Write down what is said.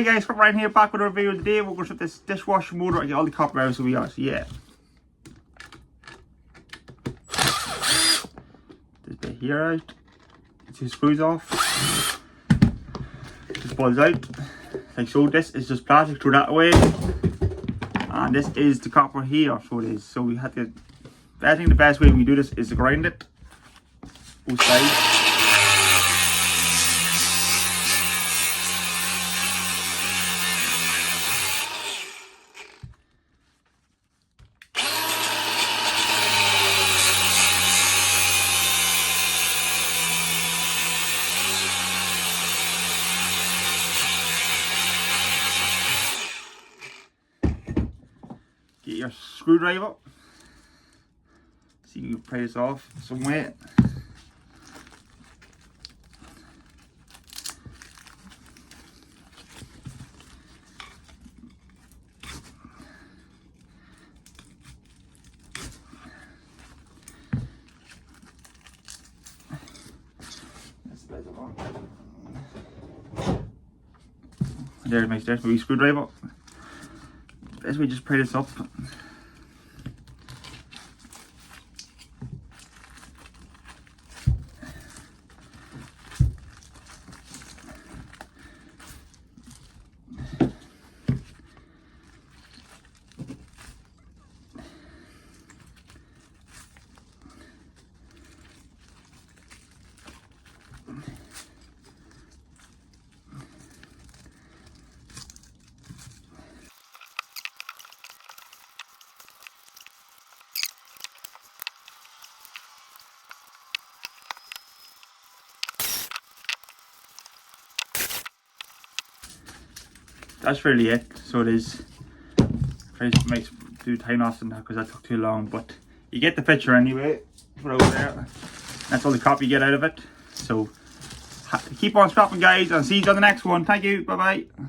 Hi guys, come right here back with our video today. We're going to shut this dishwasher motor and get all the copper out so we got, yeah. This bit here out. Get two screws off. Just pulls out. Like so, this is just plastic through that way. And this is the copper here, so it is. So we had to, I think the best way we do this is to grind it. Both sides. Get your screwdriver. See if you can pry this off some way. There it makes that wee screwdriver. Best way, just pry this up. That's really it. So it is. Try to do time lapse and that because that took too long, but you get the picture anyway. Put it over there. That's all the copy you get out of it. So keep on scrapping, guys, and see you on the next one. Thank you. Bye bye.